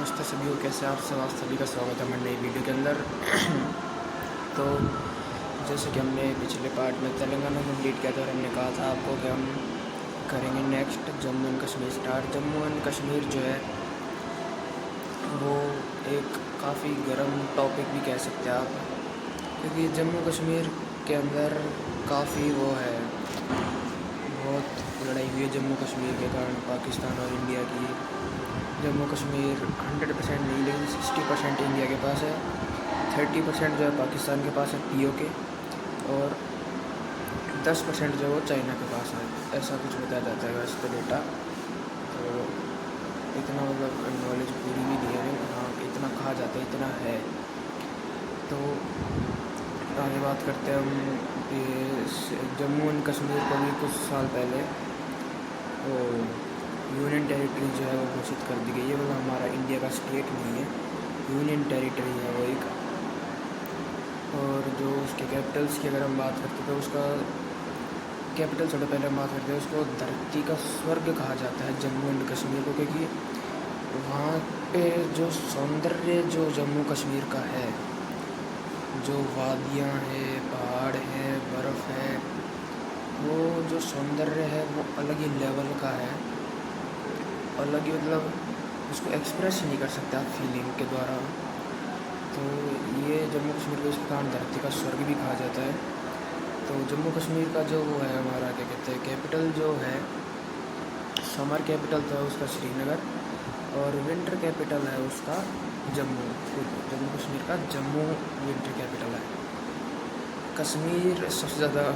नमस्ते सभी को, कैसे आप सभी का स्वागत है हमारी नई वीडियो के अंदर। तो जैसे कि हमने पिछले पार्ट में तेलंगाना कंप्लीट किया था और हमने कहा था आपको कि हम करेंगे next Jammu and Kashmir start. Jammu and Kashmir जो है वो एक काफ़ी गर्म टॉपिक भी कह सकते हैं आप, क्योंकि जम्मू कश्मीर के अंदर काफ़ी वो है, बहुत लड़ाई हुई है जम्मू कश्मीर के कारण पाकिस्तान और इंडिया की। जम्मू कश्मीर 100% नहीं, लेकिन 60% इंडिया के पास है, 30% जो है पाकिस्तान के पास है POK, और 10% जो है वो चाइना के पास है, ऐसा कुछ बताया जाता है वैसे तो डेटा। तो इतना मतलब नॉलेज पूरी भी नहीं है, लेकिन हाँ इतना कहा जाता है, इतना है। तो आगे बात करते हैं हम ये जम्मू एंड कश्मीर को भी कुछ साल पहले वो यूनियन टेरिटरी जो है वो घोषित कर दी गई है। मतलब हमारा इंडिया का स्टेट नहीं है, यूनियन टेरिटरी है वो एक। और जो उसके कैपिटल्स की अगर हम बात करते तो उसका कैपिटल सबसे पहले हम बात करते हैं, उसको धरती का स्वर्ग कहा जाता है जम्मू एंड कश्मीर को, क्योंकि वहाँ पे जो सौंदर्य जो जम्मू कश्मीर का है, जो वादियाँ हैं, पहाड़ है, बर्फ़ है, वो जो सौंदर्य है वो अलग ही लेवल का है, अलग ही मतलब उसको एक्सप्रेस ही नहीं कर सकते आप फीलिंग के द्वारा। तो ये जम्मू कश्मीर को इस प्रकार धरती का स्वर्ग भी कहा जाता है। तो जम्मू कश्मीर का जो वो है हमारा क्या कहते हैं कैपिटल जो है, समर कैपिटल तो है उसका श्रीनगर, और विंटर कैपिटल है उसका जम्मू। जम्मू कश्मीर का जम्मू विंटर कैपिटल है। कश्मीर सबसे ज़्यादा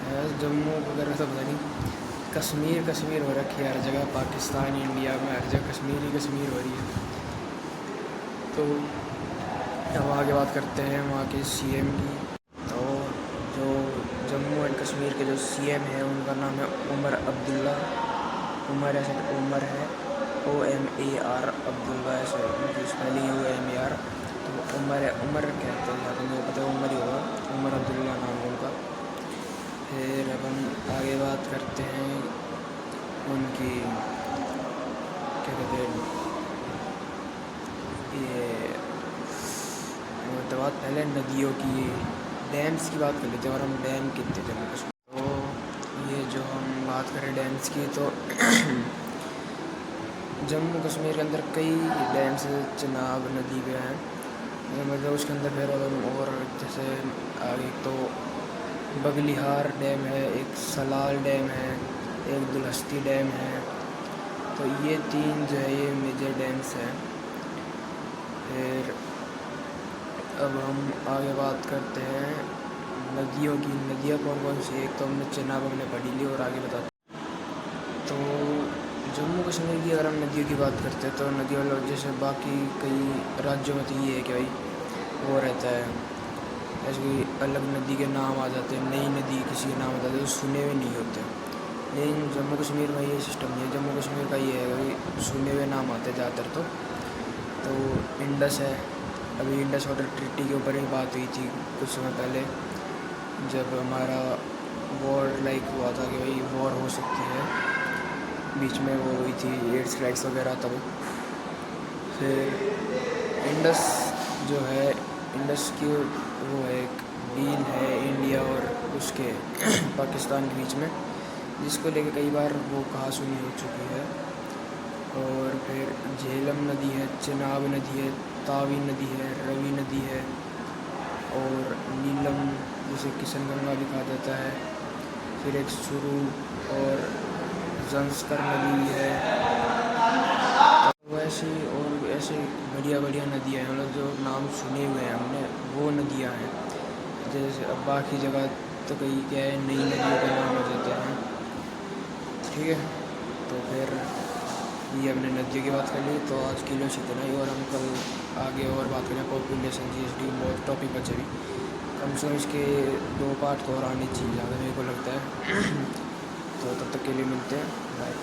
है, जम्मू वगैरह तो पता नहीं, कश्मीर हो रखी है हर जगह, पाकिस्तान इंडिया में हर जगह कश्मीर हो रही है। तो अब आगे बात करते हैं वहाँ के CM की। तो जो जम्मू एंड कश्मीर के जो CM है उनका नाम है उमर अब्दुल्ला। उमर ऐसे उमर है OMAR, अब्दुल्ला ऐसे उनकी स्पेलिंग है OMAR। तो उमर है, उमर कहते हैं, या तो मुझे पता है उमर ही होगा, उमर अब्दुल्ला नाम है उनका। फिर अब हम आगे बात करते हैं उनकी क्या कहते हैं ये तो बात पहले नदियों की, डैम्स की बात कर लेते हैं। और हम डैम कितने जम्मू कश्मीर, तो ये जो हम बात करें डैम्स की, तो जम्मू कश्मीर के अंदर कई डैम्स चिनाब नदी पे हैं, मतलब उसके अंदर फिर और जैसे आगे तो बगलिहार डैम है, एक सलाल डैम है, एक दुलहस्ती डैम है। तो ये 3 जो है ये मेजर डैम्स हैं। फिर अब हम आगे बात करते हैं नदियों की। नदियाँ कौन कौन सी, एक तो हमने चिनाब हमने पढ़ी ली, और आगे बताते। तो जम्मू कश्मीर की अगर हम नदियों की बात करते हैं तो नदी वालों जैसे बाकी कई राज्यों में तो ये है कि भाई वो रहता है, ऐसे कोई अलग नदी के नाम आ जाते हैं, नई नदी किसी के नाम आ जाते हैं, तो सुने हुए नहीं होते। लेकिन जम्मू कश्मीर में ये सिस्टम नहीं है। जम्मू कश्मीर का ये है कि सुने हुए नाम आते हैं ज़्यादातर। तो इंडस है, अभी इंडस वाटर ट्रीटी के ऊपर ही बात हुई थी कुछ समय पहले, जब हमारा वॉर हुआ था कि भाई वॉर हो सकती है, बीच में वो हुई थी एयर स्ट्राइक्स वगैरह तब। फिर इंडस जो है, इंडस की वो एक डील है इंडिया और उसके पाकिस्तान के बीच में, जिसको लेके कई बार वो कहासुनी हो चुकी है। और फिर झेलम नदी है, चिनाब नदी है, तावी नदी है, रवि नदी है, और नीलम जिसे किशन गंगा भी कहा जाता है। फिर एक सुरू और जंस्कर नदी भी है। वैसी और ऐसे बढ़िया बढ़िया नदियाँ हैं, मतलब जो नाम सुने हुए हैं हमने वो नदियाँ हैं। जैसे अब बाकी जगह तो कई क्या है नई नदियों का नाम आ जाते हैं, ठीक है। तो फिर ये हमने नदियों की बात कर ली, तो आज के लिए इतना ही, और हम कल आगे और बात करें पॉपुलेशन GST, बहुत टॉपिक बचे भी, कम से कम इसके 2 पार्ट तो और आने चाहिए ज़्यादा मेरे को लगता है। तो तब तक के लिए मिलते हैं, बाय।